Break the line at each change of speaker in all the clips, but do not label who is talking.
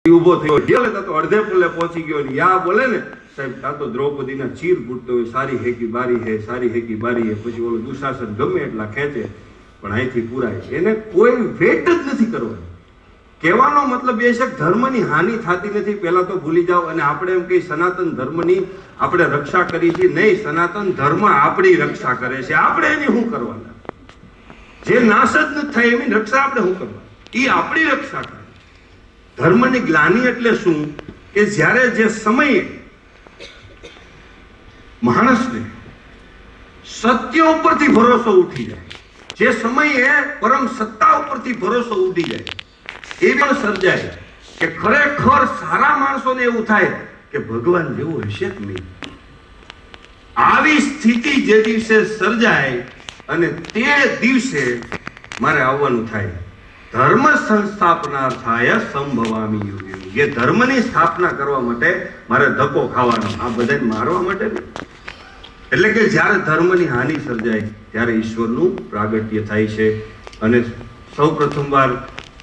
ઉભો થયો તો અડધે પુલે પહોંચી ગયો ને યા બોલે ને સાહેબ આ તો દ્રૌપદીના ચીર ફૂટતો હોય, સારી હેકી બારી હે, સારી હેકી બારી હે. પછી ઓલો દુશાસન ગમે એટલા ખેંચે પણ અહીંથી પુરાય. એને કોઈ વેટ જ નથી કરવાની. કહેવાનો મતલબ એ છે કે ધર્મની હાનિ થતી નથી, પહેલા તો ભૂલી જાઓ. અને આપણે એમ કહીએ સનાતન ધર્મની આપણે રક્ષા કરી છે, નહીં. સનાતન ધર્મ આપણી રક્ષા કરે છે, આપણે એની શું કરવાના? જે નાશ જ નથી થાય એની રક્ષા આપણે શું કરવાની? એ આપણી રક્ષા કરે. ધર્મની ગ્લાનિ એટલે શું? કે જ્યારે જે સમયે માણસને સત્ય ઉપરથી ભરોસો ઉઠી જાય, જે સમયે પરમ સત્તા ઉપરથી ભરોસો ઉઠી જાય, એ પણ સર્જાય કે ખરેખર સારા માણસોને એવું થાય કે ભગવાન જેવું હશે જ નહીં. આવી સ્થિતિ જે દિવસે સર્જાય અને તે દિવસે મારે આવવાનું થાય. ધર્મ સંસ્થાપનાર્થાય સંભવામિ યુગે યુગે. ધર્મની સ્થાપના કરવા માટે મારે ધક્કો ખાવાનો, આ બધાને મારવા માટે નહીં. એટલે કે જ્યારે ધર્મની હાનિ સર્જાય ત્યારે ઈશ્વરનું પ્રાગટ્ય થાય છે. અને સૌ પ્રથમવાર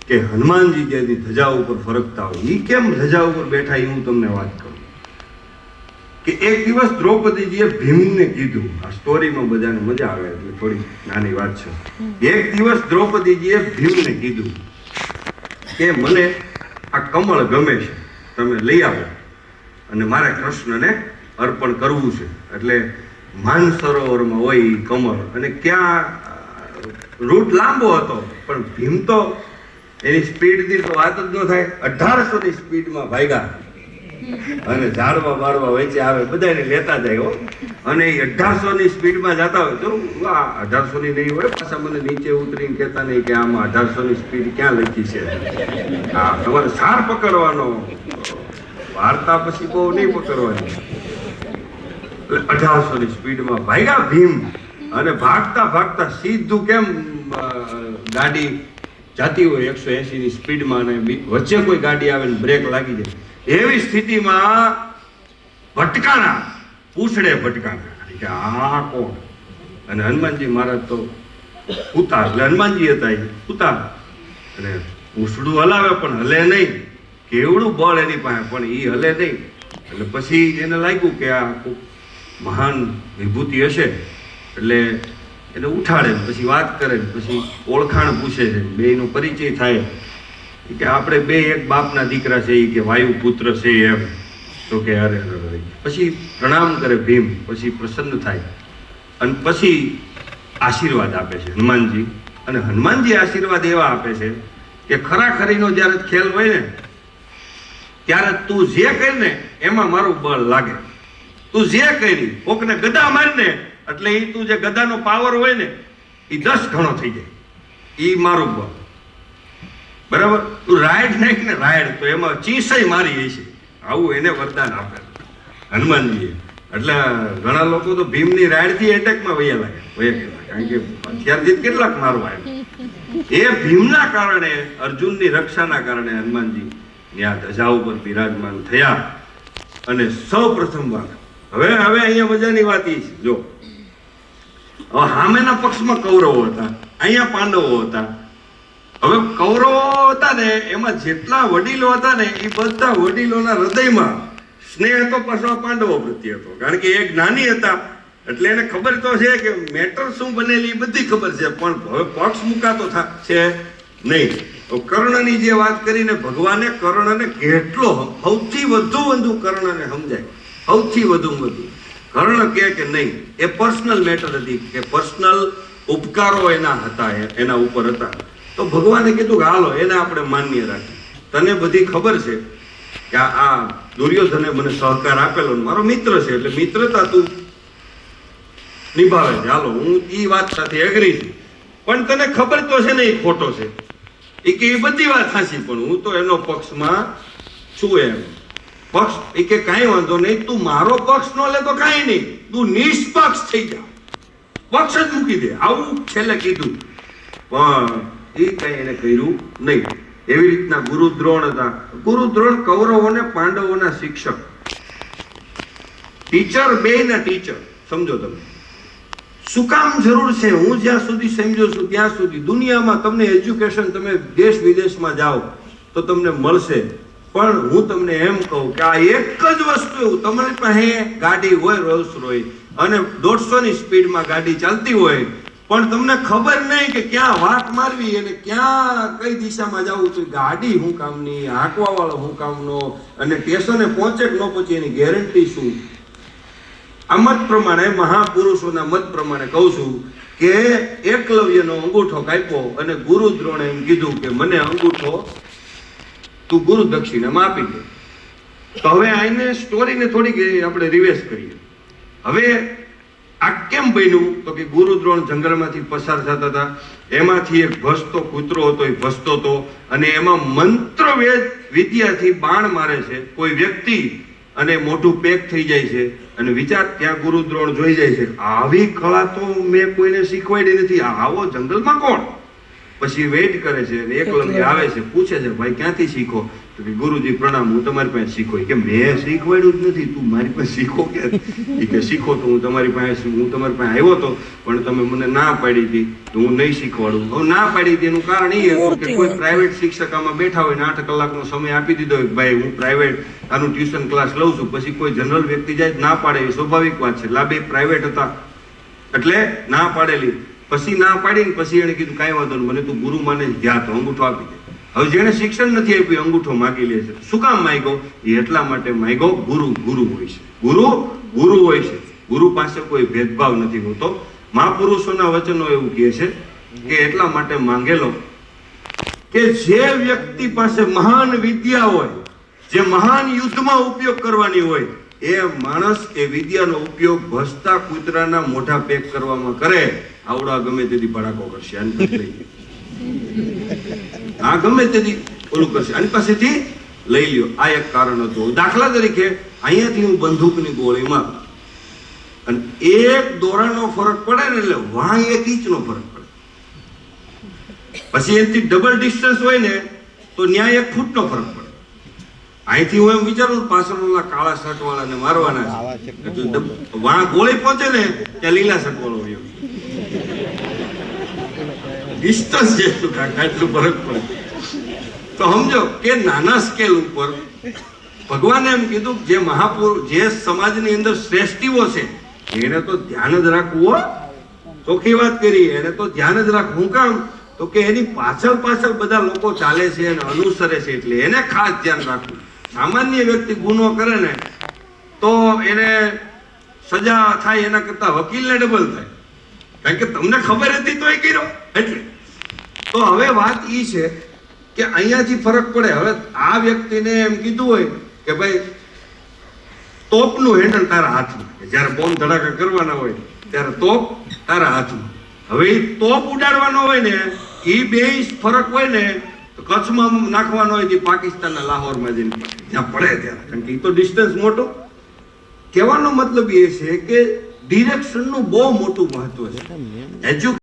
કે હનુમાનજી જે ધજા ઉપર ફરકતા હોય, એ કેમ ધજા ઉપર બેઠા એ હું તમને વાત કરું. કે એક દિવસ દ્રૌપદીજીએ ભીમને કીધું, આ સ્ટોરીમાં બધાને મજા આવે એટલે થોડી નાની વાત છે. એક દિવસ દ્રૌપદીજીએ ભીમને કીધું કે મને આ કમળ ગમે છે, તમે લઈ આવો અને મારે કૃષ્ણને અર્પણ કરવું છે. એટલે માનસરોવરમાં હોય કમળ, અને ક્યાં રૂટ લાંબો હતો પણ ભીમ તો એની સ્પીડથી તો વાત જ ન થાય. 1800 ની સ્પીડમાં ભાગ્યા અને ઝાડવા બાળવા વચ્ચે આવે, બધાને લેતા જાય હો. અને 1800 ની સ્પીડમાં જતા હોય તો 1800 ની નહીં હોય, પાછા મને નીચે ઉતરીને કહેતા નહીં કે આમાં 1800 ની સ્પીડ ક્યાં લખી છે. હા, તમારે સાર પકડવાનો, વાર્તા પછી બહુ નહીં પકડવાની. 1800 ની સ્પીડમાં ભાગ્યા ભીમ. અને ભાગતા ભાગતા સીધું કેમ ગાડી જાતી હોય 180 ની સ્પીડમાં, અને વચ્ચે કોઈ ગાડી આવે ને બ્રેક લાગી જાય, એવી સ્થિતિમાં ભટકાણા, પૂછડે ભટકાણા કે આ કોણ? અને હનુમાનજી મહારાજ તો ઉતાર, એટલે હનુમાનજી હતા એ ઉતાર, અને પૂછડું હલાવે પણ હલે નહીં. કેવડું બળ એની પાસે, પણ એ હલે નહીં. એટલે પછી એને લાગ્યું કે આ મહાન વિભૂતિ હશે, એટલે એને ઉઠાડે, પછી વાત કરે, પછી ઓળખાણ પૂછે છે, બેયનો પરિચય થાય કે આપણે બે એક બાપના દીકરા છે, કે વાયુ પુત્ર છે એમ. તો કે અરે પછી પ્રણામ કરે ભીમ, પછી પ્રસન્ન થાય અને પછી આશીર્વાદ આપે છે હનુમાનજી. અને હનુમાનજી આશીર્વાદ એવા આપે છે કે ખરાખરીનો જ્યારે ખેલ હોય ને ત્યારે તું જે કરી ને એમાં મારું બળ લાગે. તું જે કરી કોકને ગદા મારીને એટલે એ તું જે ગદાનો પાવર હોય ને એ 10 ગણો થઈ જાય, એ મારું બળ. બરાબર? તું રાઈડ નાખ ને રાઈડ, તો એમાં ચીસય મારી છે. આવું એને વરદાન આપે હનુમાનજીએ. એટલે ઘણા લોકો તો ભીમની રાઈડથી એટેકમાં વયા લાગે, કારણ કે અત્યારથી કેટલાક મારવા એ ભીમના કારણે, અર્જુનની રક્ષાના કારણે હનુમાનજી ત્યાં ધજા ઉપર બિરાજમાન થયા. અને સૌ પ્રથમ વાર હવે અહીંયા મજાની વાત એ છે, જો હવે સામેના પક્ષમાં કૌરવો હતા, અહીંયા પાંડવો હતા. હવે કૌરવો હતા ને એમાં જેટલા વડીલો હતા ને એ બધા વડીલોના હૃદયમાં સ્નેહ તો પાછો પાંડવો પ્રત્યે હતો, કારણ કે એક નાની હતા એટલે એને ખબર તો છે કે મેટર શું બનેલી એ બધી ખબર છે, પણ હવે પક્ષ મુકાતો છે નહીં. તો કર્ણની જે વાત કરીને ભગવાને કર્ણને કેટલો સૌથી વધુ કર્ણને સમજાય, સૌથી વધુ કર્ણ કે નહીં, એ પર્સનલ મેટર હતી, કે પર્સનલ ઉપકારો એના હતા, એના ઉપર હતા. તો ભગવાને કીધું કે હાલો એને આપણે માન્ય રાખીએ. તને બધી ખબર છે કે આ દુર્યોધને મને સહકાર આપેલો, મારો મિત્ર છે, એટલે મિત્રતા તું નિભાવે છે, હાલો હું એ વાત સાથે એગ્રી છું. પણ તને ખબર તો છે ને એ ખોટો છે, એ કે એ બધી વાત સાચી, પણ હું તો એનો પક્ષમાં છું. એમ પક્ષ એ કે કાંઈ વાંધો નહીં, તું મારો પક્ષ ન લે તો કાંઈ નહીં, તું નિષ્પક્ષ થઈ જા, પક્ષ જ મૂકી દે, આવું છેલ્લે કીધું. પણ એ કઈ એને કર્યું નહીં. એવી રીતના ગુરુ દ્રોણ હતા. ગુરુ દ્રોણ કૌરવોને પાંડવોના શિક્ષક, ટીચર, બેયના ટીચર. સમજો તમે શું કામ જરૂર છે? હું જ્યાં સુધી સમજો છું ત્યાં સુધી દુનિયામાં તમને એજ્યુકેશન, તમે દેશ વિદેશમાં જાઓ તો તમને મળશે પણ હું તમને એમ કહું કે આ એક જ વસ્તુ એવું, તમારી પાસે ગાડી હોય રોલ્સ રોયસ અને 150 ની સ્પીડમાં ગાડી ચાલતી હોય, પણ તમને ખબર નહીં કે ક્યાં વાટ મારવી અને ક્યાં કઈ દિશામાં જવું, તો ગાડી હું કામની, હાંકવા વાળો હું કામનો, અને સ્ટેશને પહોંચે કે ન પહોંચે એની ગેરંટી શું? આ મત પ્રમાણે, મહાપુરુષોના મત પ્રમાણે કહું છું કે એકલવ્યનો અંગૂઠો કાપ્યો અને ગુરુ દ્રોણે એમ કીધું કે મને અંગૂઠો તું ગુરુ દક્ષિણામાં આપી દે. તો હવે આને સ્ટોરીને થોડીક આપણે રિવેસ કરીએ. હવે આ કેમ બન્યું? તો કે ગુરુ દ્રોણ જંગલમાંથી પસાર થતા હતા, એમાંથી એક ભસતો કૂતરો હતો, એ ભસતો હતો અને એમાં મંત્રવેદ વિદ્યાથી બાણ મારે છે કોઈ વ્યક્તિ અને મોઢું પેક થઈ જાય છે અને વિચાર ત્યાં ગુરુ દ્રોણ જોઈ જાય છે, આવી કળા તો મેં કોઈને શીખવાડી નથી, આવો જંગલમાં કોણ? પછી વેઇટ કરે છે અને એકલવ્ય આવે છે, પૂછે છે ભાઈ ક્યાંથી શીખો? તો કે ગુરુજી પ્રણામ, હું તમારી પાસે શીખો. કે મેં શીખવાડ્યું જ નથી, તું મારી પાસે શીખો કે? કે શીખો તો હું તમારી પાસે આવ્યો હતો પણ તમે મને ના પાડી હતી તો હું નહીં શીખવાડું. હવે ના પાડી હતી એનું કારણ એ હતું કે કોઈ પ્રાઇવેટ શિક્ષક આમાં બેઠા હોય ને 8 કલાકનો સમય આપી દીધો હોય, ભાઈ હું પ્રાઇવેટ આનું ટ્યુશન ક્લાસ લઉં છું, પછી કોઈ જનરલ વ્યક્તિ જાય ના પાડે એ સ્વાભાવિક વાત છે. લાભે પ્રાઇવેટ હતા એટલે ના પાડેલી. પછી ના પાડીને પછી એને કીધું કાંઈ વાંધો નહીં, મને તું ગુરુ માને ગયા તો અંગૂઠો આપી દે. હવે જેને શિક્ષણ નથી આપ્યું અંગૂઠો માગી લે છે. શું કામ માગ્યો? એ એટલા માટે માગ્યો, ગુરુ ગુરુ હોય છે, ગુરુ ગુરુ હોય છે, ગુરુ પાસે કોઈ ભેદભાવ નથી હોતો. મહાપુરુષોના વચનો એવું કહે છે કે એટલા માટે માંગેલો કે જે વ્યક્તિ પાસે મહાન વિદ્યા હોય, જે મહાન યુદ્ધમાં ઉપયોગ કરવાની હોય, એ માણસ એ વિદ્યાનો ઉપયોગ ભસતા કૂતરાના મોઢા પેક કરવામાં કરે, આવડા ગમે તેથી ભડાકો કરશે, આ ગમે તેથી ઓલું કરશે, આની પાસેથી લઈ લ્યો. આ એક કારણ હતું. દાખલા તરીકે અહીંયાથી હું બંદૂકની ગોળી મારું અને એક દોરાનો ફરક પડે ને એટલે વાં 1 ઇંચનો ફરક પડે. પછી એનાથી ડબલ ડિસ્ટન્સ હોય ને તો ન્યાય 1 ફૂટનો ફરક પડે. અહીંથી હું એમ વિચારું પાછળ ઓલા કાળા શર્ટ વાળાને મારવાના છે એટલે વાં ગોળી પહોંચે ને ત્યાં લીલા શર્ટ વાળો હોય, ડિસ્ટન્સ જેટલું એટલું ફરક પડે. તો સમજો કે નાના સ્કેલ ઉપર ભગવાને એમ કીધું જે મહાપુરુષ, જે સમાજની અંદર શ્રેષ્ઠીઓ છે એને તો ધ્યાન જ રાખવું. ચોખ્ખી વાત કરી, એને તો ધ્યાન જ રાખવું. હું કામ? તો કે એની પાછળ બધા લોકો ચાલે છે અને અનુસરે છે એટલે એને ખાસ ધ્યાન રાખવું. સામાન્ય વ્યક્તિ ગુનો કરે ને તો એને સજા થાય એના કરતા વકીલને ડબલ થાય, કારણ કે તમને ખબર હતી તો એ કર્યો એટલે. તો હવે વાત એ છે કે અહીંયાથી ફરક પડે. હવે આ વ્યક્તિને એમ કીધું હોય કે ભાઈ તોપનું હેન્ડલ તારા હાથમાં, જ્યારે બોમ્બ ધડાકા કરવાના હોય ત્યારે તોપ તારા હાથમાં. હવે એ તોપ ઉડાડવાનો હોય ને એ 2 ઇંચ ફરક હોય ને તો કચ્છમાં નાખવાનો હોય તે પાકિસ્તાનના લાહોરમાં જઈને ત્યાં પડે ત્યારે, કારણ કે એ તો ડિસ્ટન્સ મોટો. કહેવાનો મતલબ એ છે કે ડિરેક્શનનું બહુ મોટું મહત્વ છે.